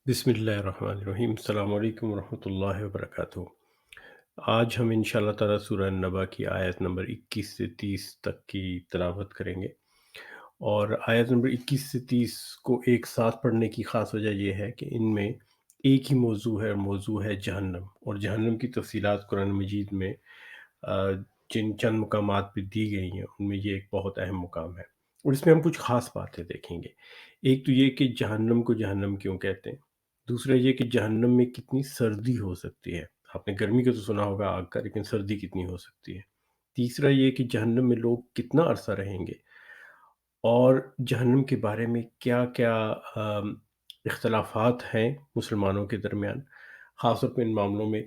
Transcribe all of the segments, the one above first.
بسم اللہ الرحمن الرحیم۔ السلام علیکم ورحمۃ اللہ وبرکاتہ۔ آج ہم انشاءاللہ تعالیٰ سورہ النبا کی آیت نمبر 21 سے 30 تک کی تلاوت کریں گے، اور آیت نمبر 21 سے 30 کو ایک ساتھ پڑھنے کی خاص وجہ یہ ہے کہ ان میں ایک ہی موضوع ہے، اور موضوع ہے جہنم، اور جہنم کی تفصیلات قرآن مجید میں آ، جن چند مقامات پہ دی گئی ہیں ان میں یہ ایک بہت اہم مقام ہے، اور اس میں ہم کچھ خاص باتیں دیکھیں گے۔ ایک تو یہ کہ جہنم کو جہنم کیوں کہتے ہیں، دوسرا یہ کہ جہنم میں کتنی سردی ہو سکتی ہے۔ آپ نے گرمی کا تو سنا ہوگا آگ کا، لیکن سردی کتنی ہو سکتی ہے۔ تیسرا یہ کہ جہنم میں لوگ کتنا عرصہ رہیں گے، اور جہنم کے بارے میں کیا کیا اختلافات ہیں مسلمانوں کے درمیان، خاص طور پہ ان معاملوں میں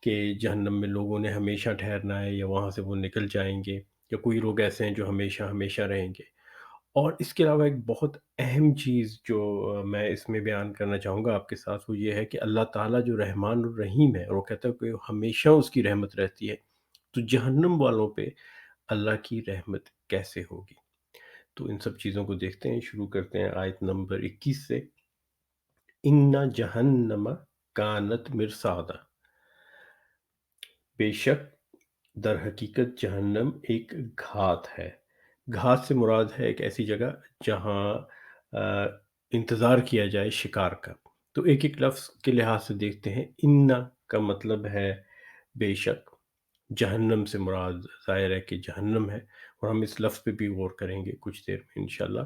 کہ جہنم میں لوگوں نے ہمیشہ ٹھہرنا ہے یا وہاں سے وہ نکل جائیں گے، یا کوئی لوگ ایسے ہیں جو ہمیشہ ہمیشہ رہیں گے۔ اور اس کے علاوہ ایک بہت اہم چیز جو میں اس میں بیان کرنا چاہوں گا آپ کے ساتھ، وہ یہ ہے کہ اللہ تعالیٰ جو رحمان الرحیم ہے، اور وہ کہتا ہے کہ ہمیشہ اس کی رحمت رہتی ہے، تو جہنم والوں پہ اللہ کی رحمت کیسے ہوگی؟ تو ان سب چیزوں کو دیکھتے ہیں۔ شروع کرتے ہیں آیت نمبر 21 سے۔ ان جہنم کانت مرصادا، بے شک در حقیقت جہنم ایک گھات ہے۔ گھات سے مراد ہے ایک ایسی جگہ جہاں آ، انتظار کیا جائے شکار کا۔ تو ایک ایک لفظ کے لحاظ سے دیکھتے ہیں۔ ان کا مطلب ہے بے شک، جہنم سے مراد ظاہر ہے کہ جہنم ہے، اور ہم اس لفظ پہ بھی غور کریں گے کچھ دیر میں انشاءاللہ۔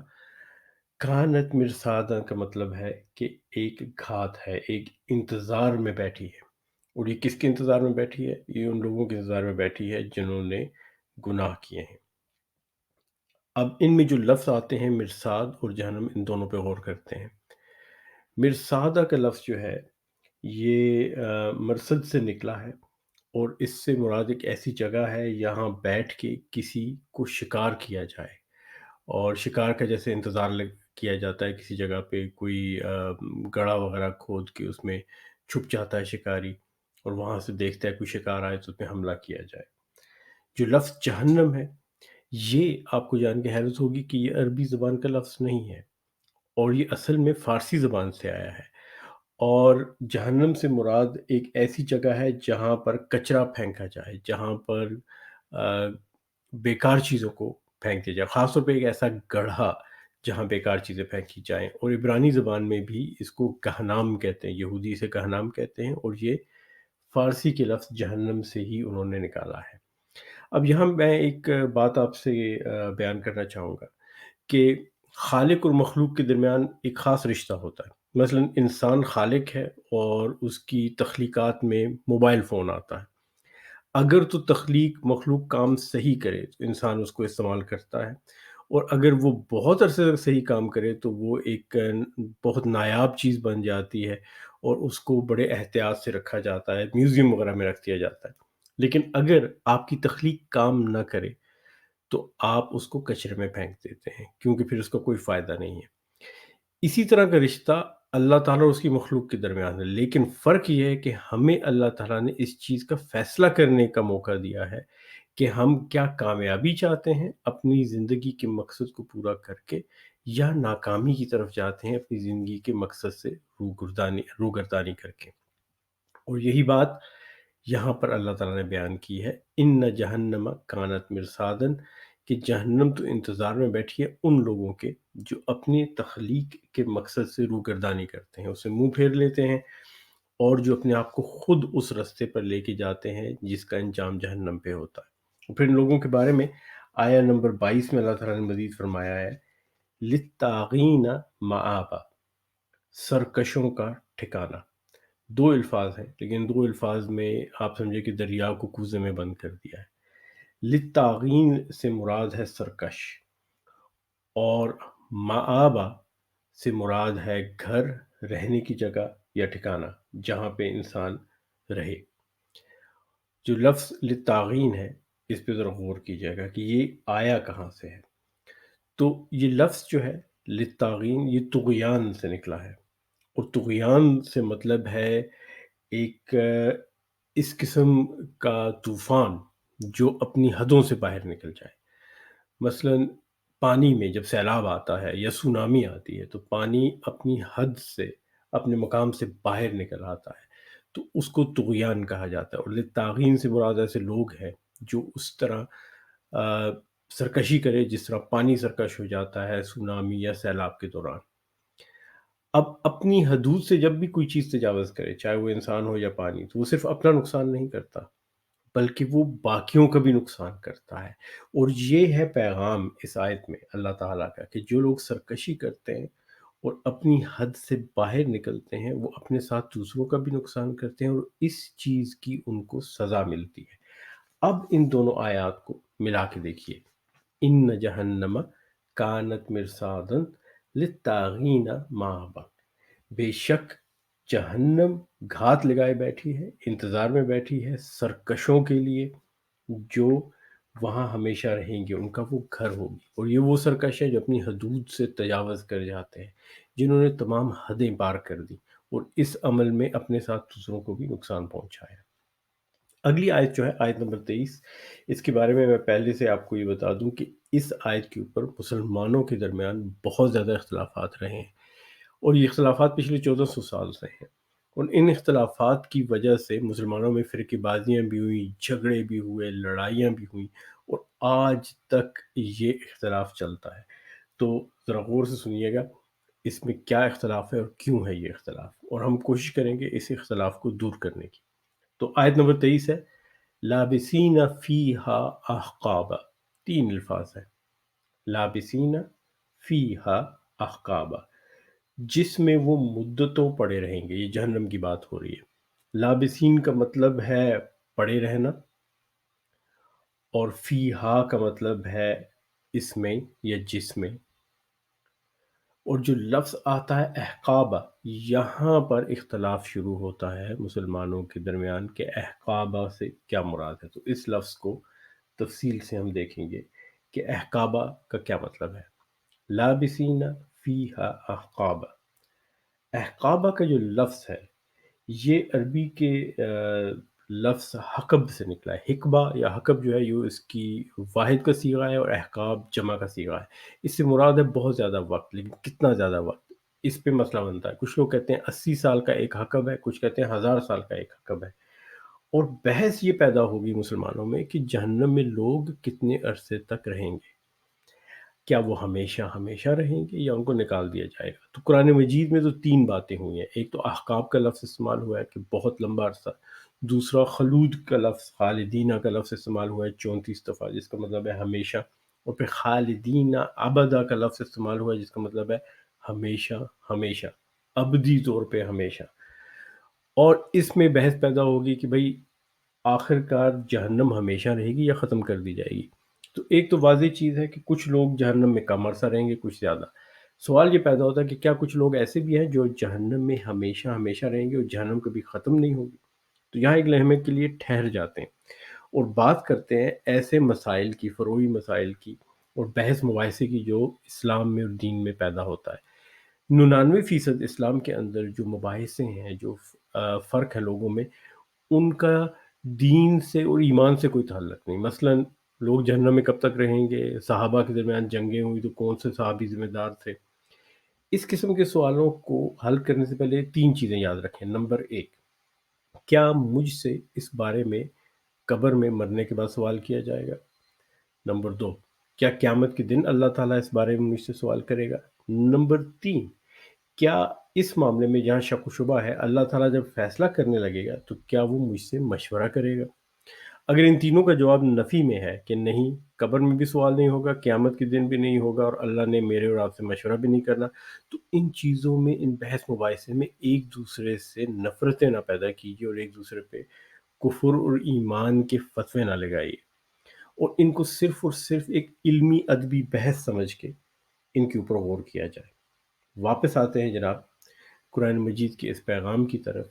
کانت مرصادہ کا مطلب ہے کہ ایک گھات ہے، ایک انتظار میں بیٹھی ہے۔ اور یہ کس کے انتظار میں بیٹھی ہے؟ یہ ان لوگوں کے انتظار میں بیٹھی ہے جنہوں نے گناہ کیے ہیں۔ اب ان میں جو لفظ آتے ہیں مرصاد اور جہنم، ان دونوں پہ غور کرتے ہیں۔ مرصادہ کا لفظ جو ہے یہ مرصد سے نکلا ہے، اور اس سے مراد ایک ایسی جگہ ہے یہاں بیٹھ کے کسی کو شکار کیا جائے، اور شکار کا جیسے انتظار کیا جاتا ہے کسی جگہ پہ، کوئی گڑھا وغیرہ کھود کے اس میں چھپ جاتا ہے شکاری، اور وہاں سے دیکھتا ہے کوئی شکار آئے تو اس پہ حملہ کیا جائے۔ جو لفظ جہنم ہے، یہ آپ کو جان کے حیرت ہوگی کہ یہ عربی زبان کا لفظ نہیں ہے، اور یہ اصل میں فارسی زبان سے آیا ہے۔ اور جہنم سے مراد ایک ایسی جگہ ہے جہاں پر کچرا پھینکا جائے، جہاں پر آ، بیکار چیزوں کو پھینک دیا جائے، خاص طور پہ ایک ایسا گڑھا جہاں بیکار چیزیں پھینکی جائیں۔ اور عبرانی زبان میں بھی اس کو کہنام کہتے ہیں، یہودی سے کہنام کہتے ہیں، اور یہ فارسی کے لفظ جہنم سے ہی انہوں نے نکالا ہے۔ اب یہاں میں ایک بات آپ سے بیان کرنا چاہوں گا کہ خالق اور مخلوق کے درمیان ایک خاص رشتہ ہوتا ہے۔ مثلا انسان خالق ہے، اور اس کی تخلیقات میں موبائل فون آتا ہے۔ اگر تو تخلیق مخلوق کام صحیح کرے تو انسان اس کو استعمال کرتا ہے، اور اگر وہ بہت عرصے تک صحیح کام کرے تو وہ ایک بہت نایاب چیز بن جاتی ہے، اور اس کو بڑے احتیاط سے رکھا جاتا ہے، میوزیم وغیرہ میں رکھ دیا جاتا ہے۔ لیکن اگر آپ کی تخلیق کام نہ کرے تو آپ اس کو کچرے میں پھینک دیتے ہیں، کیونکہ پھر اس کا کوئی فائدہ نہیں ہے۔ اسی طرح کا رشتہ اللہ تعالیٰ اور اس کی مخلوق کے درمیان ہے، لیکن فرق یہ ہے کہ ہمیں اللہ تعالیٰ نے اس چیز کا فیصلہ کرنے کا موقع دیا ہے کہ ہم کیا کامیابی چاہتے ہیں اپنی زندگی کے مقصد کو پورا کر کے، یا ناکامی کی طرف جاتے ہیں اپنی زندگی کے مقصد سے روگردانی کر کے۔ اور یہی بات یہاں پر اللہ تعالیٰ نے بیان کی ہے۔ ان جہنم کانت مرصادن، کہ جہنم تو انتظار میں بیٹھی ہے ان لوگوں کے جو اپنی تخلیق کے مقصد سے روگردانی کرتے ہیں، اسے منہ پھیر لیتے ہیں، اور جو اپنے آپ کو خود اس رستے پر لے کے جاتے ہیں جس کا انجام جہنم پہ ہوتا ہے۔ اور پھر ان لوگوں کے بارے میں آیا نمبر 22 میں اللہ تعالیٰ نے مزید فرمایا ہے، للطاغین مآبا، سرکشوں کا ٹھکانہ۔ دو الفاظ ہیں، لیکن دو الفاظ میں آپ سمجھے کہ دریا کو کوزے میں بند کر دیا ہے۔ للطاغین سے مراد ہے سرکش، اور مآبا سے مراد ہے گھر، رہنے کی جگہ یا ٹھکانہ، جہاں پہ انسان رہے۔ جو لفظ للطاغین ہے، اس پہ ذرا غور کیجیے گا کہ یہ آیا کہاں سے ہے۔ تو یہ لفظ جو ہے للطاغین، یہ طغیان سے نکلا ہے، اور طغیان سے مطلب ہے ایک اس قسم کا طوفان جو اپنی حدوں سے باہر نکل جائے۔ مثلا پانی میں جب سیلاب آتا ہے یا سونامی آتی ہے، تو پانی اپنی حد سے، اپنے مقام سے باہر نکل آتا ہے تو اس کو طغیان کہا جاتا ہے۔ اور للطاغین سے مراد ایسے لوگ ہیں جو اس طرح آ، سرکشی کرے جس طرح پانی سرکش ہو جاتا ہے سونامی یا سیلاب کے دوران۔ اب اپنی حدود سے جب بھی کوئی چیز تجاوز کرے، چاہے وہ انسان ہو یا پانی، تو وہ صرف اپنا نقصان نہیں کرتا بلکہ وہ باقیوں کا بھی نقصان کرتا ہے۔ اور یہ ہے پیغام اس آیت میں اللہ تعالیٰ کا کہ جو لوگ سرکشی کرتے ہیں اور اپنی حد سے باہر نکلتے ہیں وہ اپنے ساتھ دوسروں کا بھی نقصان کرتے ہیں اور اس چیز کی ان کو سزا ملتی ہے۔ اب ان دونوں آیات کو ملا کے دیکھیے، ان جہنم کانت مرصادن للطاغین مآبا، بے شک جہنم گھات لگائے بیٹھی ہے، انتظار میں بیٹھی ہے سرکشوں کے لیے جو وہاں ہمیشہ رہیں گے، ان کا وہ گھر ہوگی۔ اور یہ وہ سرکش ہیں جو اپنی حدود سے تجاوز کر جاتے ہیں، جنہوں نے تمام حدیں پار کر دی اور اس عمل میں اپنے ساتھ دوسروں کو بھی نقصان پہنچایا۔ اگلی آیت جو ہے آیت نمبر 23، اس کے بارے میں پہلے سے آپ کو یہ بتا دوں کہ اس آیت کے اوپر مسلمانوں کے درمیان بہت زیادہ اختلافات رہے ہیں، اور یہ اختلافات پچھلے 1400 سال سے ہیں۔ اور ان اختلافات کی وجہ سے مسلمانوں میں فرقے بازیاں بھی ہوئیں، جھگڑے بھی ہوئے، لڑائیاں بھی ہوئیں، اور آج تک یہ اختلاف چلتا ہے۔ تو ذرا غور سے سنیے گا اس میں کیا اختلاف ہے اور کیوں ہے یہ اختلاف، اور ہم کوشش کریں گے اس اختلاف کو دور کرنے کی۔ تو آیت نمبر 23 ہے، لابسین فیہا احقابا، تین الفاظ ہیں، لابسین فیہا احقابا، جس میں وہ مدتوں پڑے رہیں گے۔ یہ جہنم کی بات ہو رہی ہے۔ لابسین کا مطلب ہے پڑے رہنا، اور فیہا کا مطلب ہے اس میں یا جس میں۔ اور جو لفظ آتا ہے احقابہ، یہاں پر اختلاف شروع ہوتا ہے مسلمانوں کے درمیان کہ احقابہ سے کیا مراد ہے۔ تو اس لفظ کو تفصیل سے ہم دیکھیں گے کہ احقابہ کا کیا مطلب ہے۔ لابسین فیہا احقابہ، احقابہ کا جو لفظ ہے یہ عربی کے لفظ حقب سے نکلا ہے۔ حقبہ یا حقب جو ہے یہ اس کی واحد کا صیغہ ہے، اور احقاب جمع کا صیغہ ہے۔ اس سے مراد ہے بہت زیادہ وقت، لیکن کتنا زیادہ وقت، اس پہ مسئلہ بنتا ہے۔ کچھ لوگ کہتے ہیں 80 سال کا ایک حقب ہے، کچھ کہتے ہیں 1000 سال کا ایک حقب ہے۔ اور بحث یہ پیدا ہوگی مسلمانوں میں کہ جہنم میں لوگ کتنے عرصے تک رہیں گے، کیا وہ ہمیشہ ہمیشہ رہیں گے یا ان کو نکال دیا جائے گا۔ تو قرآن مجید میں تو تین باتیں ہوئی ہیں، ایک تو احقاب کا لفظ استعمال ہوا ہے کہ بہت لمبا عرصہ، دوسرا خلود کا لفظ، خالدینہ کا لفظ استعمال ہوا ہے 34 دفعہ جس کا مطلب ہے ہمیشہ، اور پھر خالدینہ ابدا کا لفظ استعمال ہوا ہے جس کا مطلب ہے ہمیشہ ہمیشہ، ابدی طور پہ ہمیشہ۔ اور اس میں بحث پیدا ہوگی کہ بھئی آخر کار جہنم ہمیشہ رہے گی یا ختم کر دی جائے گی۔ تو ایک تو واضح چیز ہے کہ کچھ لوگ جہنم میں کم عرصہ رہیں گے، کچھ زیادہ۔ سوال یہ پیدا ہوتا ہے کہ کیا کچھ لوگ ایسے بھی ہیں جو جہنم میں ہمیشہ ہمیشہ رہیں گے اور جہنم کبھی ختم نہیں ہوگی؟ تو یہاں ایک لمحے کے لیے ٹھہر جاتے ہیں اور بات کرتے ہیں ایسے مسائل کی، فروعی مسائل کی اور بحث مباحثے کی جو اسلام میں اور دین میں پیدا ہوتا ہے۔ 99% اسلام کے اندر جو مباحثے ہیں، جو فرق ہے لوگوں میں، ان کا دین سے اور ایمان سے کوئی تعلق نہیں۔ مثلا لوگ جہنم میں کب تک رہیں گے، صحابہ کے درمیان جنگیں ہوئی تو کون سے صحابی ذمہ دار تھے، اس قسم کے سوالوں کو حل کرنے سے پہلے تین چیزیں یاد رکھیں۔ نمبر ایک، کیا مجھ سے اس بارے میں قبر میں مرنے کے بعد سوال کیا جائے گا؟ نمبر دو، کیا قیامت کے دن اللہ تعالیٰ اس بارے میں مجھ سے سوال کرے گا؟ نمبر تین، کیا اس معاملے میں جہاں شک و شبہ ہے اللہ تعالیٰ جب فیصلہ کرنے لگے گا تو کیا وہ مجھ سے مشورہ کرے گا؟ اگر ان تینوں کا جواب نفی میں ہے کہ نہیں، قبر میں بھی سوال نہیں ہوگا، قیامت کے دن بھی نہیں ہوگا، اور اللہ نے میرے اور آپ سے مشورہ بھی نہیں کرنا، تو ان چیزوں میں، ان بحث مباحثے میں ایک دوسرے سے نفرتیں نہ پیدا کیجیے اور ایک دوسرے پہ کفر اور ایمان کے فتوے نہ لگائیے، اور ان کو صرف اور صرف ایک علمی ادبی بحث سمجھ کے ان کے اوپر غور کیا جائے۔ واپس آتے ہیں جناب قرآن مجید کے اس پیغام کی طرف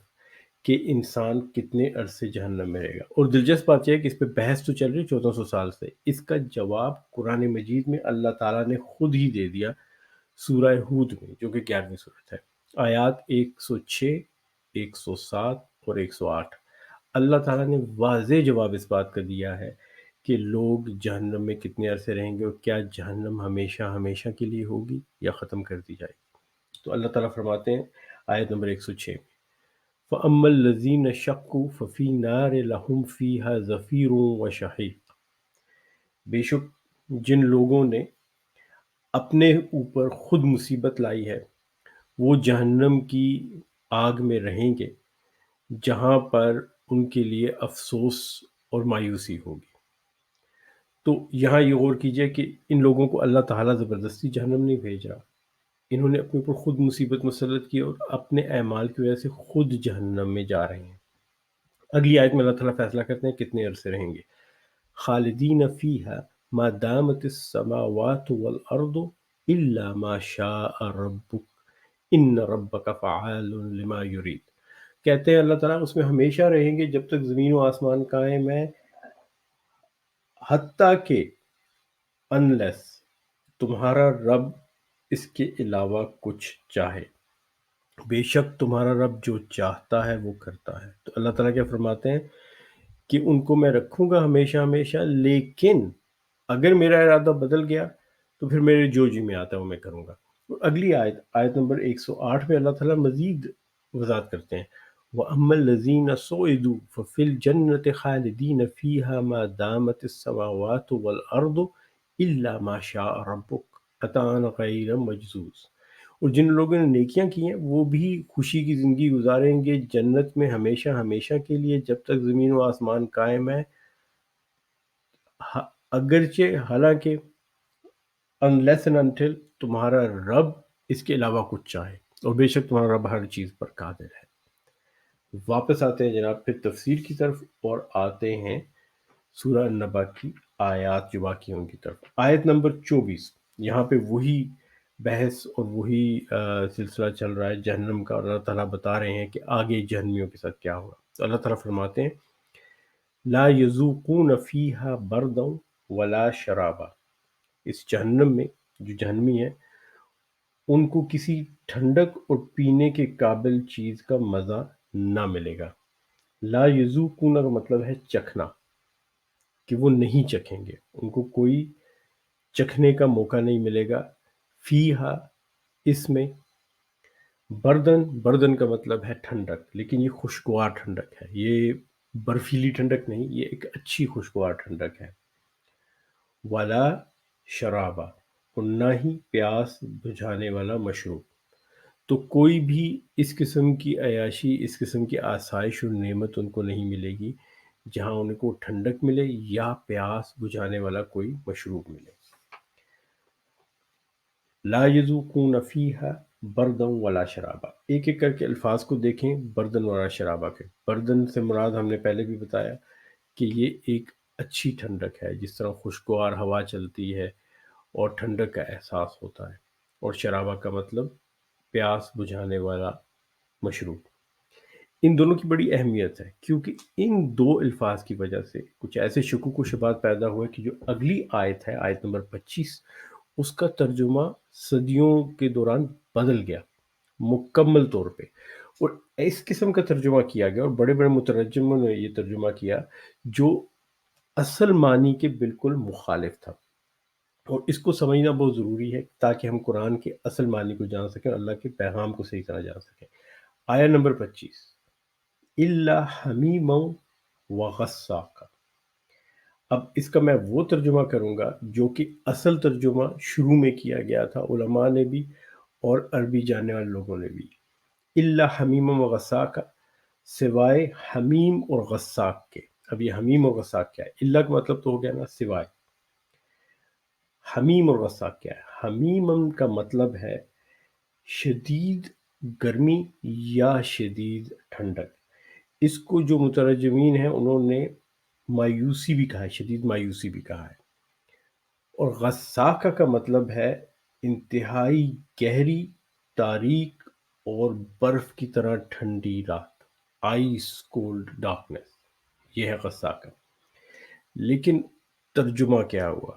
کہ انسان کتنے عرصے جہنم میں رہے گا۔ اور دلچسپ بات یہ ہے کہ اس پہ بحث تو چل رہی 1400 سال سے، اس کا جواب قرآن مجید میں اللہ تعالیٰ نے خود ہی دے دیا سورہ ہود میں، جو کہ 11ویں سورت ہے، آیات 106، 107 اور 108۔ اللہ تعالیٰ نے واضح جواب اس بات کا دیا ہے کہ لوگ جہنم میں کتنے عرصے رہیں گے اور کیا جہنم ہمیشہ ہمیشہ کے لیے ہوگی یا ختم کر دی جائے گی۔ تو اللہ تعالیٰ فرماتے ہیں آیت نمبر 106 میں، فَأَمَّا الَّذِينَ شَقُّوا فَفِي نَارِ لَهُمْ فِيهَا زَفِيرٌ وَشَهِيقٌ، بے شک جن لوگوں نے اپنے اوپر خود مصیبت لائی ہے وہ جہنم کی آگ میں رہیں گے، جہاں پر ان کے لیے افسوس اور مایوسی ہوگی۔ تو یہاں یہ غور کیجئے کہ ان لوگوں کو اللہ تعالیٰ زبردستی جہنم نہیں بھیج رہا، انہوں نے اپنے اوپر خود مصیبت مسلط کی اور اپنے اعمال کی وجہ سے خود جہنم میں جا رہے ہیں۔ اگلی آیت میں اللہ تعالیٰ فیصلہ کرتے ہیں کتنے عرصے رہیں گے۔ خالدین فیہا ما دامت السماوات والارض الا ما شاء ربک ان ربک فعال لما یرید، کہتے ہیں اللہ تعالیٰ اس میں ہمیشہ رہیں گے جب تک زمین و آسمان قائم ہے، حتیٰ کہ انلیس تمہارا رب اس کے علاوہ کچھ چاہے، بے شک تمہارا رب جو چاہتا ہے وہ کرتا ہے۔ تو اللہ تعالیٰ کیا فرماتے ہیں کہ ان کو میں رکھوں گا ہمیشہ ہمیشہ، لیکن اگر میرا ارادہ بدل گیا تو پھر میرے جو جی میں آتا ہے وہ میں کروں گا۔ اور اگلی آیت نمبر 108 میں اللہ تعالیٰ مزید وضاحت کرتے ہیں، وَأَمَّا الَّذِينَ سُعِدُوا فَفِي الْجَنَّةِ خَالِدِينَ فِيهَا مَا دَامَتِ السَّمَاوَاتُ وَالْأَرْضُ إِلَّا مَا شَاءَ رَبُّكَ عَطَاءً غَيْرَ مَجْذُوذٍ، اور جن لوگوں نے نیکیاں کی ہیں وہ بھی خوشی کی زندگی گزاریں گے جنت میں ہمیشہ ہمیشہ کے لیے جب تک زمین و آسمان قائم ہے، اگرچہ حالانکہ unless and until تمہارا رب اس کے علاوہ کچھ چاہے، اور بے شک تمہارا رب ہر چیز پر قادر ہے۔ واپس آتے ہیں جناب پھر تفسیر کی طرف اور آتے ہیں سورہ نبا کی آیات جو باقی ہیں ان کی طرف۔ آیت نمبر 24، یہاں پہ وہی بحث اور وہی سلسلہ چل رہا ہے جہنم کا، اور اللہ تعالیٰ بتا رہے ہیں کہ آگے جہنمیوں کے ساتھ کیا ہوگا۔ تو اللہ تعالیٰ فرماتے ہیں لا یذوقون فیہا بردا ولا شرابا، اس جہنم میں جو جہنمی ہے ان کو کسی ٹھنڈک اور پینے کے قابل چیز کا مزہ نہ ملے گا۔ لا یذوقون کا مطلب ہے چکھنا، کہ وہ نہیں چکھیں گے، ان کو کوئی چکھنے کا موقع نہیں ملے گا۔ فیہا اس میں، بردن کا مطلب ہے ٹھنڈک، لیکن یہ خوشگوار ٹھنڈک ہے، یہ برفیلی ٹھنڈک نہیں، یہ ایک اچھی خوشگوار ٹھنڈک ہے۔ ولا شرابہ، اور نہ ہی پیاس بجھانے والا مشروب، تو کوئی بھی اس قسم کی عیاشی، اس قسم کی آسائش اور نعمت ان کو نہیں ملے گی جہاں ان کو ٹھنڈک ملے یا پیاس بجھانے والا کوئی مشروب ملے۔ لا یذوقون فیہا بردا ولا شرابا، ایک ایک کر کے الفاظ کو دیکھیں بردن ولا شرابا کے۔ بردن سے مراد ہم نے پہلے بھی بتایا کہ یہ ایک اچھی ٹھنڈک ہے، جس طرح خوشگوار ہوا چلتی ہے اور ٹھنڈک کا احساس ہوتا ہے، اور شرابہ کا مطلب پیاس بجھانے والا مشروب۔ ان دونوں کی بڑی اہمیت ہے کیونکہ ان دو الفاظ کی وجہ سے کچھ ایسے شکوک و شبہات پیدا ہوئے کہ جو اگلی آیت ہے، آیت نمبر 25، اس کا ترجمہ صدیوں کے دوران بدل گیا مکمل طور پہ، اور اس قسم کا ترجمہ کیا گیا اور بڑے بڑے مترجموں نے یہ ترجمہ کیا جو اصل معنی کے بالکل مخالف تھا، اور اس کو سمجھنا بہت ضروری ہے تاکہ ہم قرآن کے اصل معنی کو جان سکیں اور اللہ کے پیغام کو صحیح طرح جان سکیں۔ آیت نمبر 25، الا حمیما وغساقا، اب اس کا میں وہ ترجمہ کروں گا جو کہ اصل ترجمہ شروع میں کیا گیا تھا علماء نے بھی اور عربی جاننے والے لوگوں نے بھی۔ الا حمیما وغساقا، سوائے حمیم اور غساق کے۔ اب یہ حمیم اور غساق کیا ہے؟ الا کا مطلب تو ہو گیا نا سوائے، حمیم اور غساق کیا ہے؟ حمیم کا مطلب ہے شدید گرمی یا شدید ٹھنڈک، اس کو جو مترجمین ہیں انہوں نے مایوسی بھی کہا ہے، شدید مایوسی بھی کہا ہے۔ اور غساقہ کا مطلب ہے انتہائی گہری، تاریک اور برف کی طرح ٹھنڈی رات، آئس کولڈ ڈارکنیس، یہ ہے غساقہ۔ لیکن ترجمہ کیا ہوا؟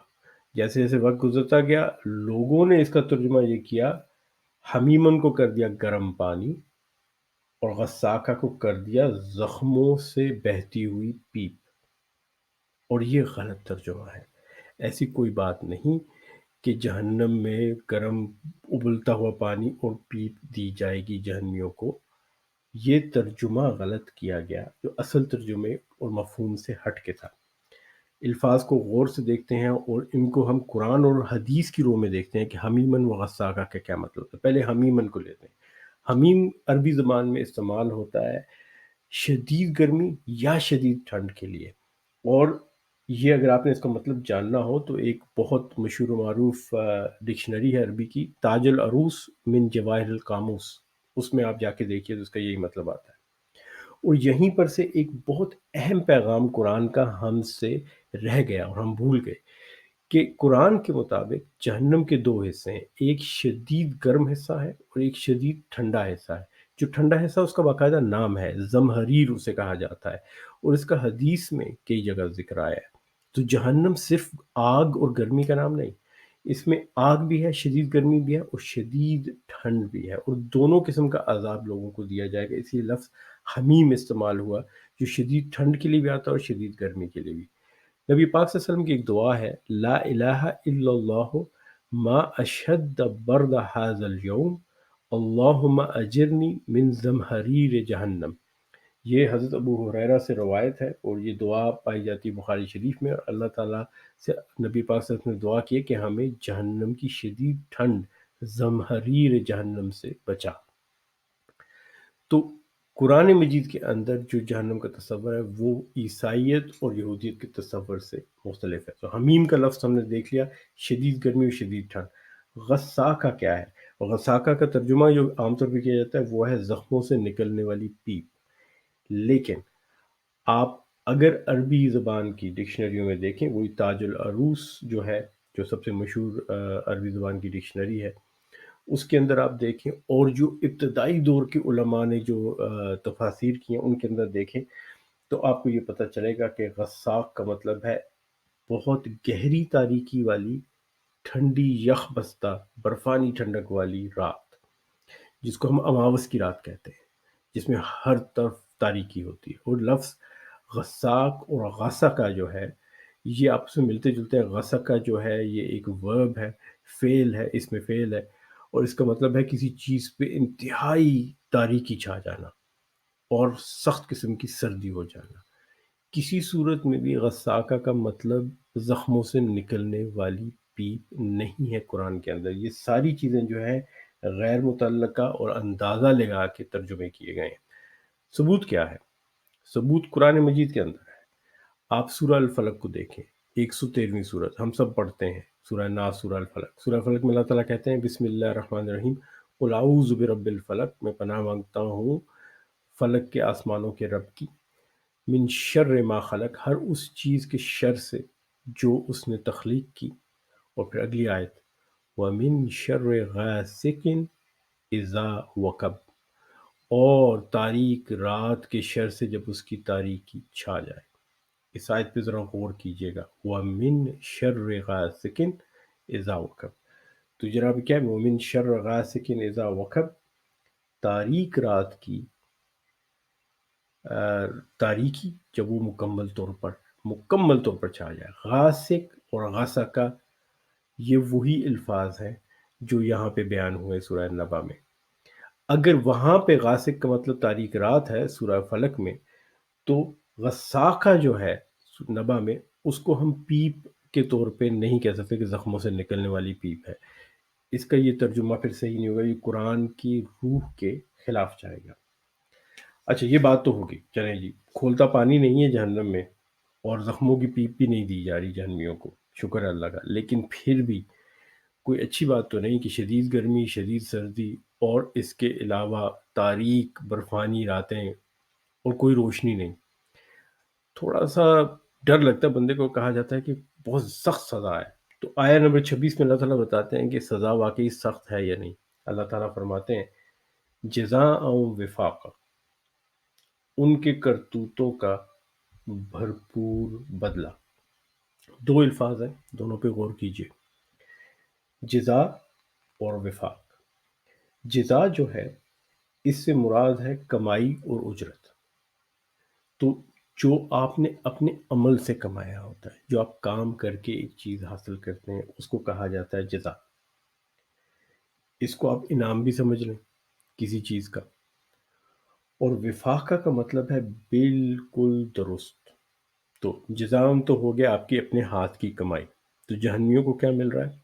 جیسے جیسے وقت گزرتا گیا لوگوں نے اس کا ترجمہ یہ کیا، حمیمن کو کر دیا گرم پانی اور غساقہ کو کر دیا زخموں سے بہتی ہوئی پیپ، اور یہ غلط ترجمہ ہے۔ ایسی کوئی بات نہیں، کہ جہنم میں گرم ابلتا ہوا پانی اور پیپ دی جائے گی جہنمیوں کو، یہ ترجمہ غلط کیا گیا جو اصل ترجمے اور مفہوم سے ہٹ کے تھا۔ الفاظ کو غور سے دیکھتے ہیں اور ان کو ہم قرآن اور حدیث کی رو میں دیکھتے ہیں کہ حمیمن و غساقہ کا کیا مطلب ہے۔ پہلے حمیمن کو لیتے ہیں۔ حمیم عربی زبان میں استعمال ہوتا ہے شدید گرمی یا شدید ٹھنڈ کے لیے، اور یہ اگر آپ نے اس کا مطلب جاننا ہو تو ایک بہت مشہور و معروف ڈکشنری ہے عربی کی، تاج العروس من جواہر القاموس، اس میں آپ جا کے دیکھیے تو اس کا یہی مطلب آتا ہے۔ اور یہیں پر سے ایک بہت اہم پیغام قرآن کا ہم سے رہ گیا اور ہم بھول گئے کہ قرآن کے مطابق جہنم کے دو حصے ہیں، ایک شدید گرم حصہ ہے اور ایک شدید ٹھنڈا حصہ ہے۔ جو ٹھنڈا حصہ اس کا باقاعدہ نام ہے، زمہریر اسے کہا جاتا ہے، اور اس کا حدیث میں کئی جگہ ذکر آیا ہے۔ تو جہنم صرف آگ اور گرمی کا نام نہیں، اس میں آگ بھی ہے، شدید گرمی بھی ہے اور شدید ٹھنڈ بھی ہے، اور دونوں قسم کا عذاب لوگوں کو دیا جائے گا۔ اس لیے لفظ حمیم استعمال ہوا جو شدید ٹھنڈ کے لیے بھی آتا ہے اور شدید گرمی کے لیے بھی۔ نبی پاک صلی اللہ علیہ وسلم کی ایک دعا ہے، لا الہ الا اللہ ما اشد برد ھذا اليوم اللہم اجرنی من زمہریر جہنم۔ یہ حضرت ابو ہریرہ سے روایت ہے اور یہ دعا پائی جاتی ہے بخاری شریف میں، اور اللہ تعالیٰ سے نبی پاک صلی اللہ علیہ وسلم نے دعا کی کہ ہمیں جہنم کی شدید ٹھنڈ زمہریر جہنم سے بچا۔ تو قرآن مجید کے اندر جو جہنم کا تصور ہے وہ عیسائیت اور یہودیت کے تصور سے مختلف ہے۔ تو حمیم کا لفظ ہم نے دیکھ لیا، شدید گرمی اور شدید ٹھنڈ۔ غساقہ کیا ہے؟ اور غساقہ کا ترجمہ جو عام طور پہ کیا جاتا ہے وہ ہے زخموں سے نکلنے والی پیپ۔ لیکن آپ اگر عربی زبان کی ڈکشنریوں میں دیکھیں، وہی تاج العروس جو ہے، جو سب سے مشہور عربی زبان کی ڈکشنری ہے، اس کے اندر آپ دیکھیں، اور جو ابتدائی دور کے علماء نے جو تفاسیر کی ہیں ان کے اندر دیکھیں، تو آپ کو یہ پتہ چلے گا کہ غساق کا مطلب ہے بہت گہری تاریکی والی، ٹھنڈی یخ بستہ برفانی ٹھنڈک والی رات، جس کو ہم اماوس کی رات کہتے ہیں، جس میں ہر طرف تاریکی ہوتی ہے۔ اور لفظ غساق اور غسقہ جو ہے یہ آپس میں ملتے جلتے ہیں۔ غسقہ جو ہے یہ ایک ورب ہے، فعل ہے، اس میں فعل ہے، اور اس کا مطلب ہے کسی چیز پہ انتہائی تاریکی چھا جانا اور سخت قسم کی سردی ہو جانا۔ کسی صورت میں بھی غساقہ کا مطلب زخموں سے نکلنے والی پیپ نہیں ہے قرآن کے اندر۔ یہ ساری چیزیں جو ہیں غیر متعلقہ اور اندازہ لگا کے ترجمے کیے گئے ہیں۔ ثبوت کیا ہے؟ ثبوت قرآن مجید کے اندر ہے۔ آپ سورہ الفلق کو دیکھیں، 113ویں سورت ہم سب پڑھتے ہیں، سورہ ناس، سورہ الفلق۔ سورہ الفلق میں اللہ تعالیٰ کہتے ہیں بسم اللہ الرحمن الرحیم، قل اعوذ برب الفلق، میں پناہ مانگتا ہوں فلک کے آسمانوں کے رب کی، من شر ما خلق، ہر اس چیز کے شر سے جو اس نے تخلیق کی۔ اور پھر اگلی آیت، وَمِن شر غاسق اذا وقب، اور تاریک رات کے شر سے جب اس کی تاریکی چھا جائے۔ اس آیت پہ ذرا غور کیجئے گا، وَمِن شَرِّ غَاسِقٍ اذا وقب۔ تو جناب کیا ہے؟ وَمِن شَرِّ غَاسِقٍ اذا وقب، تاریک رات کی تاریکی جب وہ مکمل طور پر چھا جائے۔ غاسق اور غسقہ یہ وہی الفاظ ہیں جو یہاں پہ بیان ہوئے سورہ نبا میں۔ اگر وہاں پہ غاسق کا مطلب تاریک رات ہے سورہ فلق میں، تو غساقہ جو ہے نبا میں، اس کو ہم پیپ کے طور پہ نہیں کہہ سکتے کہ زخموں سے نکلنے والی پیپ ہے۔ اس کا یہ ترجمہ پھر صحیح نہیں ہوگا، یہ قرآن کی روح کے خلاف جائے گا۔ اچھا یہ بات تو ہوگی، چلیں جی، کھولتا پانی نہیں ہے جہنم میں اور زخموں کی پیپ بھی نہیں دی جا رہی جہنمیوں کو، شکر ہے اللہ کا، لیکن پھر بھی کوئی اچھی بات تو نہیں کہ شدید گرمی، شدید سردی، اور اس کے علاوہ تاریک برفانی راتیں اور کوئی روشنی نہیں۔ تھوڑا سا ڈر لگتا ہے بندے کو، کہا جاتا ہے کہ بہت سخت سزا ہے۔ تو آیا نمبر 26 میں اللہ تعالیٰ بتاتے ہیں کہ سزا واقعی سخت ہے یا نہیں۔ اللہ تعالیٰ فرماتے ہیں جزاء وفاق، ان کے کرتوتوں کا بھرپور بدلہ۔ دو الفاظ ہیں، دونوں پہ غور کیجئے، جزا اور وفاق۔ جزا جو ہے اس سے مراد ہے کمائی اور اجرت۔ تو جو آپ نے اپنے عمل سے کمایا ہوتا ہے، جو آپ کام کر کے ایک چیز حاصل کرتے ہیں، اس کو کہا جاتا ہے جزا۔ اس کو آپ انعام بھی سمجھ لیں کسی چیز کا۔ اور وفاقہ کا مطلب ہے بالکل درست۔ تو جزام تو ہو گیا آپ کے اپنے ہاتھ کی کمائی۔ تو جہنمیوں کو کیا مل رہا ہے؟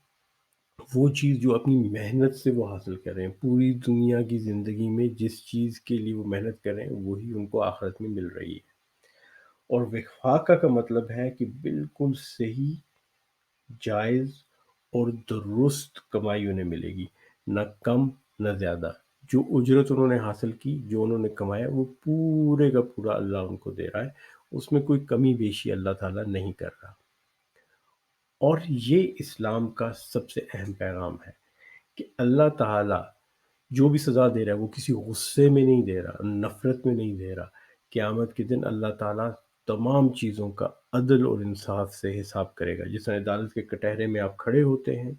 وہ چیز جو اپنی محنت سے وہ حاصل کر رہے ہیں، پوری دنیا کی زندگی میں جس چیز کے لیے وہ محنت کر رہے ہیں وہی ان کو آخرت میں مل رہی ہے۔ اور وفاقہ کا مطلب ہے کہ بالکل صحیح، جائز اور درست کمائی انہیں ملے گی، نہ کم نہ زیادہ۔ جو اجرت انہوں نے حاصل کی، جو انہوں نے کمایا، وہ پورے کا پورا اللہ ان کو دے رہا ہے، اس میں کوئی کمی بیشی اللہ تعالیٰ نہیں کر رہا۔ اور یہ اسلام کا سب سے اہم پیغام ہے کہ اللہ تعالیٰ جو بھی سزا دے رہا ہے وہ کسی غصے میں نہیں دے رہا، نفرت میں نہیں دے رہا۔ قیامت کے دن اللہ تعالیٰ تمام چیزوں کا عدل اور انصاف سے حساب کرے گا۔ جس طرح عدالت کے کٹہرے میں آپ کھڑے ہوتے ہیں،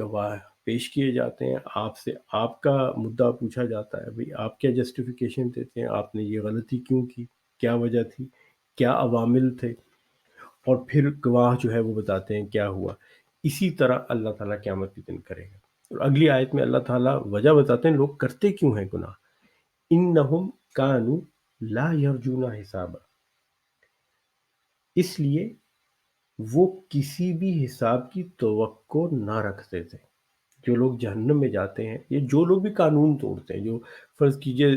گواہ پیش کیے جاتے ہیں، آپ سے آپ کا مدعا پوچھا جاتا ہے، بھئی آپ کیا جسٹیفیکیشن دیتے ہیں، آپ نے یہ غلطی کیوں کی، کیا وجہ تھی، کیا عوامل تھے، اور پھر گواہ جو ہے وہ بتاتے ہیں کیا ہوا۔ اسی طرح اللہ تعالیٰ قیامت کے دن کرے گا۔ اور اگلی آیت میں اللہ تعالیٰ وجہ بتاتے ہیں لوگ کرتے کیوں ہیں گناہ۔ انہم کانوا لا یرجون حسابا، اس لیے وہ کسی بھی حساب کی توقع نہ رکھتے تھے۔ جو لوگ جہنم میں جاتے ہیں، یا جو لوگ بھی قانون توڑتے ہیں، جو فرض کیجئے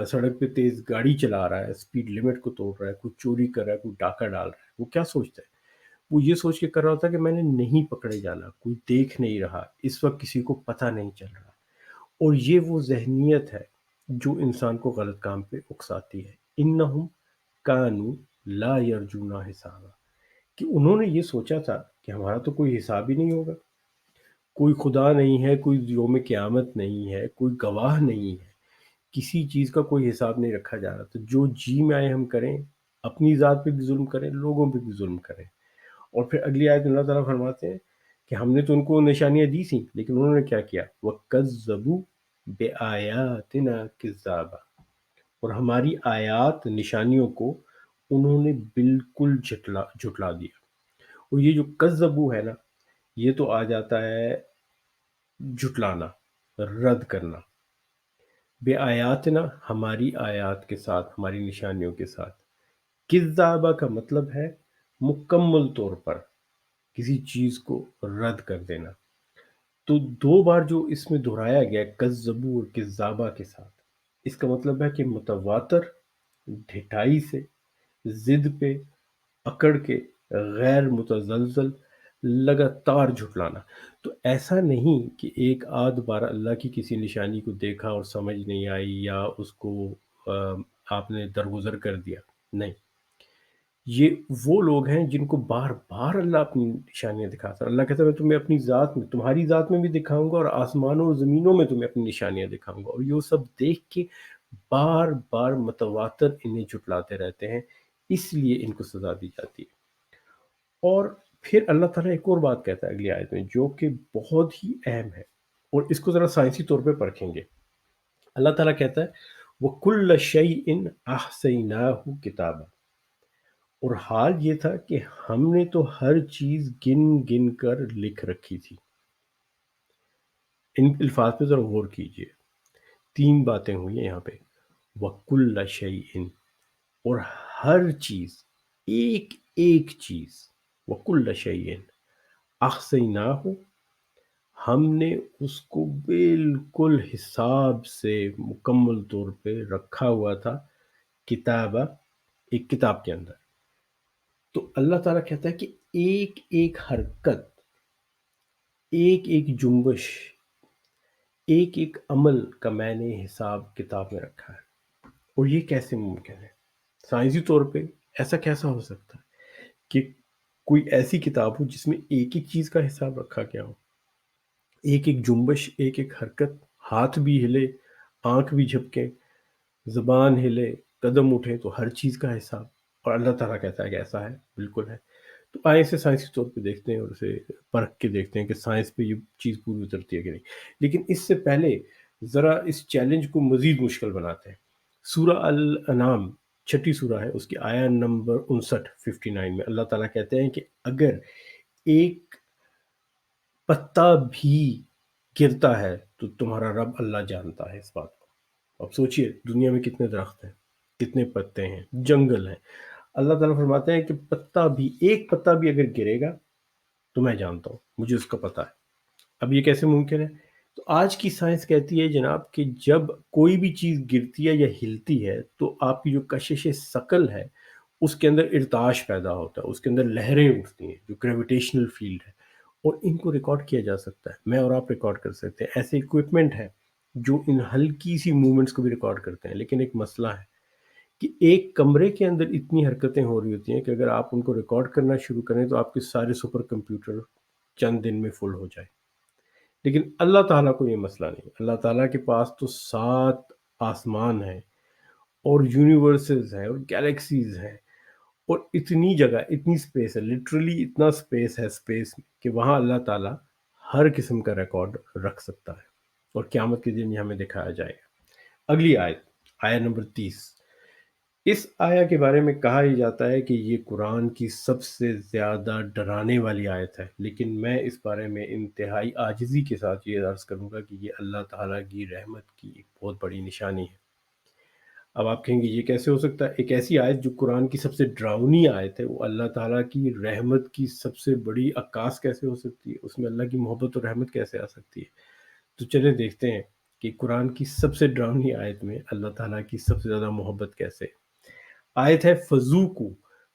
سڑک پہ تیز گاڑی چلا رہا ہے، اسپیڈ لمٹ کو توڑ رہا ہے، کوئی چوری کر رہا ہے، کوئی ڈاکہ ڈال رہا ہے، وہ کیا سوچتا ہے؟ وہ یہ سوچ کے کر رہا ہوتا ہے کہ میں نے نہیں پکڑے جانا، کوئی دیکھ نہیں رہا، اس وقت کسی کو پتہ نہیں چل رہا۔ اور یہ وہ ذہنیت ہے جو انسان کو غلط کام پہ اکساتی ہے۔ انہم کانوا لا یرجون حسابا، کہ انہوں نے یہ سوچا تھا کہ ہمارا تو کوئی حساب ہی نہیں ہوگا، کوئی خدا نہیں ہے، کوئی یوم قیامت نہیں ہے، کوئی گواہ نہیں ہے، کسی چیز کا کوئی حساب نہیں رکھا جا رہا، تو جو جی میں آئے ہم کریں، اپنی ذات پہ بھی ظلم کریں، لوگوں پہ بھی ظلم کریں۔ اور پھر اگلی آیت میں اللہ تعالیٰ فرماتے ہیں کہ ہم نے تو ان کو نشانیاں دی تھیں، لیکن انہوں نے کیا کیا؟ وَكَذَّبُوا بِآيَاتِنَا كِذَّابًا، اور ہماری آیات نشانیوں کو انہوں نے بالکل جھٹلا دیا۔ اور یہ جو کذبو ہے نا، یہ تو آ جاتا ہے جھٹلانا، رد کرنا۔ بے آیاتنا، ہماری آیات کے ساتھ، ہماری نشانیوں کے ساتھ۔ کذابہ کا مطلب ہے مکمل طور پر کسی چیز کو رد کر دینا۔ تو دو بار جو اس میں دہرایا گیا کذبو اور کذابہ کے ساتھ، اس کا مطلب ہے کہ متواتر، ڈھٹائی سے، ضد پہ اکڑ کے، غیر متزلزل، لگاتار جھٹلانا۔ تو ایسا نہیں کہ ایک آدھ بار اللہ کی کسی نشانی کو دیکھا اور سمجھ نہیں آئی، یا اس کو آپ نے درگزر کر دیا، نہیں۔ یہ وہ لوگ ہیں جن کو بار بار اللہ اپنی نشانیاں دکھاتا ہے۔ اللہ کہتا ہے میں تمہیں اپنی ذات میں، تمہاری ذات میں بھی دکھاؤں گا، اور آسمانوں اور زمینوں میں تمہیں اپنی نشانیاں دکھاؤں گا، اور یہ سب دیکھ کے بار بار متواتر انہیں جھٹلاتے رہتے ہیں، اس لیے ان کو سزا دی جاتی ہے۔ اور پھر اللہ تعالیٰ ایک اور بات کہتا ہے اگلی آیت میں، جو کہ بہت ہی اہم ہے، اور اس کو ذرا سائنسی طور پہ پرکھیں گے۔ اللہ تعالیٰ کہتا ہے وَكُلَّ شَيْءٍ أَحْصَيْنَاهُ كِتَابًا، اور حال یہ تھا کہ ہم نے تو ہر چیز گن گن کر لکھ رکھی تھی۔ ان الفاظ پہ ذرا غور کیجئے، تین باتیں ہوئی ہیں یہاں پہ، وَكُلَّ شَيْءٍ، اور ہر چیز، ایک ایک چیز، وَكُلَّ شَيْءٍ أَحْصَيْنَاهُ، ہم نے اس کو بالکل حساب سے مکمل طور پہ رکھا ہوا تھا، کتابہ، ایک کتاب کے اندر۔ تو اللہ تعالیٰ کہتا ہے کہ ایک ایک حرکت، ایک ایک جنبش، ایک ایک عمل کا میں نے حساب کتاب میں رکھا ہے۔ اور یہ کیسے ممکن ہے؟ سائنسی طور پہ ایسا کیسا ہو سکتا ہے کہ کوئی ایسی کتاب ہو جس میں ایک ایک چیز کا حساب رکھا گیا ہو، ایک ایک جنبش، ایک ایک حرکت، ہاتھ بھی ہلے، آنکھ بھی جھپکے، زبان ہلے، قدم اٹھے، تو ہر چیز کا حساب۔ اور اللہ تعالیٰ کہتا ہے کہ ایسا ہے، بالکل ہے۔ تو آئے اسے سائنسی طور پہ دیکھتے ہیں، اور اسے پرکھ کے دیکھتے ہیں کہ سائنس پہ یہ چیز پوری اترتی ہے کہ نہیں۔ لیکن اس سے پہلے ذرا اس چیلنج کو مزید مشکل بناتے ہیں۔ سورہ الانعام چھٹی سورہ ہے، اس کی آیا نمبر 59 میں اللہ تعالیٰ کہتے ہیں کہ اگر ایک پتا بھی گرتا ہے تو تمہارا رب اللہ جانتا ہے اس بات کو۔ اب سوچئے دنیا میں کتنے درخت ہیں، کتنے پتے ہیں، جنگل ہیں، اللہ تعالیٰ فرماتے ہیں کہ ایک پتا بھی اگر گرے گا تو میں جانتا ہوں، مجھے اس کا پتہ ہے۔ اب یہ کیسے ممکن ہے؟ تو آج کی سائنس کہتی ہے جناب کہ جب کوئی بھی چیز گرتی ہے یا ہلتی ہے تو آپ کی جو کشش ثقل ہے اس کے اندر ارتعاش پیدا ہوتا ہے، اس کے اندر لہریں اٹھتی ہیں جو گریویٹیشنل فیلڈ ہے، اور ان کو ریکارڈ کیا جا سکتا ہے، میں اور آپ ریکارڈ کر سکتے ہیں۔ ایسے اکوپمنٹ ہے جو ان ہلکی سی موومنٹس کو بھی ریکارڈ کرتے ہیں، لیکن ایک مسئلہ ہے کہ ایک کمرے کے اندر اتنی حرکتیں ہو رہی ہوتی ہیں کہ اگر آپ ان کو ریکارڈ کرنا شروع کریں تو آپ کے سارے سپر کمپیوٹر چند دن میں فل ہو جائے۔ لیکن اللہ تعالیٰ کو یہ مسئلہ نہیں، اللہ تعالیٰ کے پاس تو 7 آسمان ہیں اور یونیورسز ہیں اور گیلیکسیز ہیں اور اتنی جگہ، اتنی سپیس ہے، لٹرلی اتنا سپیس ہے سپیس کہ وہاں اللہ تعالیٰ ہر قسم کا ریکارڈ رکھ سکتا ہے، اور قیامت کے دن یہ ہمیں دکھایا جائے گا۔ اگلی آیت، آیت نمبر 30، اس آیا کے بارے میں کہا ہی جاتا ہے کہ یہ قرآن کی سب سے زیادہ ڈرانے والی آیت ہے، لیکن میں اس بارے میں انتہائی عاجزی کے ساتھ یہ عرض کروں گا کہ یہ اللہ تعالیٰ کی رحمت کی ایک بہت بڑی نشانی ہے۔ اب آپ کہیں گے یہ کیسے ہو سکتا ہے؟ ایک ایسی آیت جو قرآن کی سب سے ڈراؤنی آیت ہے وہ اللہ تعالیٰ کی رحمت کی سب سے بڑی عکاس کیسے ہو سکتی ہے؟ اس میں اللہ کی محبت اور رحمت کیسے آ سکتی ہے؟ تو چلیں دیکھتے ہیں کہ قرآن کی سب سے ڈراؤنی آیت میں اللہ تعالیٰ کی سب سے زیادہ محبت کیسے ہے۔ آیت ہے فذوقوا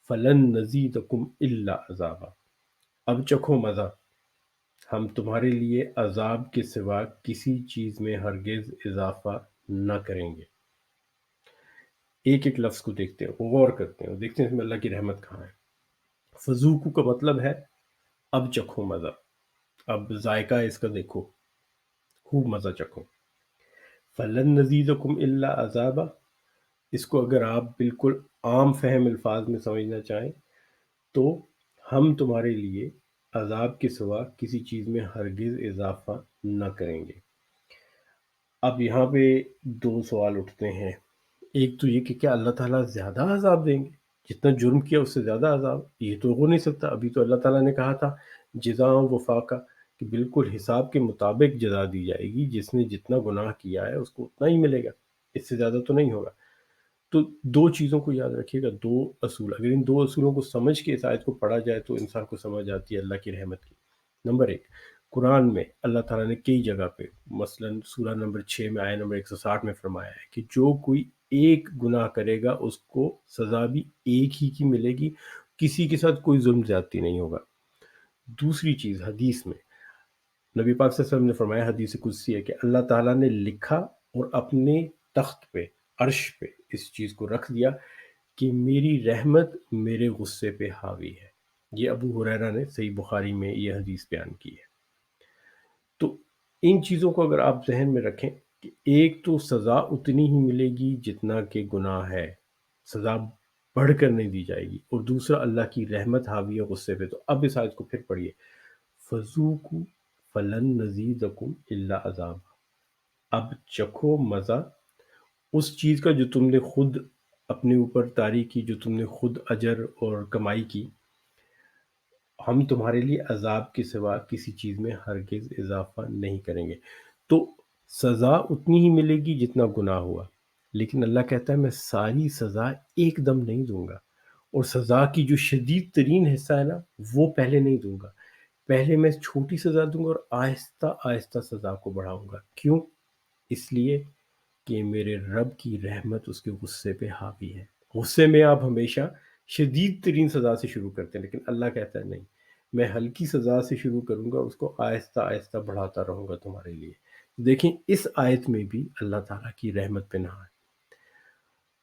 فلن نزیدکم الا عذابا، اب چکھو مزہ، ہم تمہارے لیے عذاب کے سوا کسی چیز میں ہرگز اضافہ نہ کریں گے۔ ایک ایک لفظ کو دیکھتے ہیں، غور کرتے ہیں اور دیکھتے ہیں اس میں اللہ کی رحمت کہاں ہے۔ فذوقوا کا مطلب ہے اب چکھو مزہ، اب ذائقہ اس کا دیکھو، خوب مزہ چکھو۔ فلن نزیدکم الا عذابا، اس کو اگر آپ بالکل عام فہم الفاظ میں سمجھنا چاہیں تو ہم تمہارے لیے عذاب کے سوا کسی چیز میں ہرگز اضافہ نہ کریں گے۔ اب یہاں پہ 2 سوال اٹھتے ہیں، ایک تو یہ کہ کیا اللہ تعالیٰ زیادہ عذاب دیں گے؟ جتنا جرم کیا اس سے زیادہ عذاب؟ یہ تو ہو نہیں سکتا، ابھی تو اللہ تعالیٰ نے کہا تھا جزاء وفاقہ کہ بالکل حساب کے مطابق جزا دی جائے گی، جس نے جتنا گناہ کیا ہے اس کو اتنا ہی ملے گا، اس سے زیادہ تو نہیں ہوگا۔ تو 2 چیزوں کو یاد رکھیے گا، 2 اصول، اگر ان 2 اصولوں کو سمجھ کے اس آیت کو پڑھا جائے تو انسان کو سمجھ آتی ہے اللہ کی رحمت کی۔ نمبر 1، قرآن میں اللہ تعالیٰ نے کئی جگہ پہ، مثلا سورہ نمبر 6 میں آیت نمبر 160 میں فرمایا ہے کہ جو کوئی ایک گناہ کرے گا اس کو سزا بھی ایک ہی کی ملے گی، کسی کے ساتھ کوئی ظلم زیادتی نہیں ہوگا۔ دوسری چیز، حدیث میں نبی پاک صلی اللہ علیہ وسلم نے فرمایا، حدیث قدسی ہے کہ اللہ تعالیٰ نے لکھا اور اپنے تخت پہ، عرش پہ اس چیز کو رکھ دیا کہ میری رحمت میرے غصے پہ حاوی ہے۔ یہ ابو ہریرہ نے صحیح بخاری میں یہ حدیث بیان کی ہے۔ تو ان چیزوں کو اگر آپ ذہن میں رکھیں کہ ایک تو سزا اتنی ہی ملے گی جتنا کہ گناہ ہے، سزا بڑھ کر نہیں دی جائے گی، اور دوسرا اللہ کی رحمت حاوی ہے غصے پہ۔ تو اب اس آیت کو پھر پڑھیے، فذوقوا فلن نزیدکم الا عذاب، اب چکھو مزہ اس چیز کا جو تم نے خود اپنے اوپر طاری کی، جو تم نے خود اجر اور کمائی کی، ہم تمہارے لیے عذاب کے سوا کسی چیز میں ہرگز اضافہ نہیں کریں گے۔ تو سزا اتنی ہی ملے گی جتنا گناہ ہوا، لیکن اللہ کہتا ہے میں ساری سزا ایک دم نہیں دوں گا، اور سزا کی جو شدید ترین حصہ ہے نا وہ پہلے نہیں دوں گا، پہلے میں چھوٹی سزا دوں گا اور آہستہ آہستہ سزا کو بڑھاؤں گا۔ کیوں؟ اس لیے کہ میرے رب کی رحمت اس کے غصے پہ حاوی ہے۔ غصے میں آپ ہمیشہ شدید ترین سزا سے شروع کرتے ہیں، لیکن اللہ کہتا ہے نہیں، میں ہلکی سزا سے شروع کروں گا، اس کو آہستہ آہستہ بڑھاتا رہوں گا تمہارے لیے۔ دیکھیں اس آیت میں بھی اللہ تعالیٰ کی رحمت پہ نہا ہے۔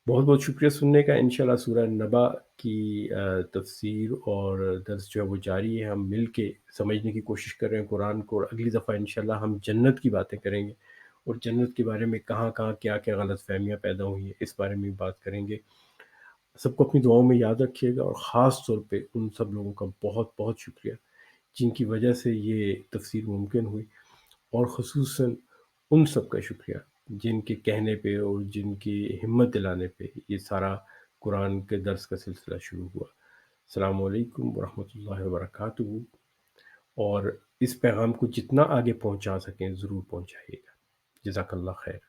بہت بہت شکریہ سننے کا۔ انشاءاللہ سورہ نبا کی تفسیر اور درس جو ہے وہ جاری ہے، ہم مل کے سمجھنے کی کوشش کر رہے ہیں قرآن کو، اور اگلی دفعہ انشاءاللہ ہم جنت کی باتیں کریں گے، اور جنت کے بارے میں کہاں کہاں کیا کیا غلط فہمیاں پیدا ہوئی ہیں اس بارے میں بات کریں گے۔ سب کو اپنی دعاؤں میں یاد رکھیے گا، اور خاص طور پہ ان سب لوگوں کا بہت بہت شکریہ جن کی وجہ سے یہ تفسیر ممکن ہوئی، اور خصوصاً ان سب کا شکریہ جن کے کہنے پہ اور جن کی ہمت دلانے پہ یہ سارا قرآن کے درس کا سلسلہ شروع ہوا۔ السلام علیکم ورحمۃ اللہ وبرکاتہ، اور اس پیغام کو جتنا آگے پہنچا سکیں ضرور پہنچائیے گا۔ جزاک اللہ خیر۔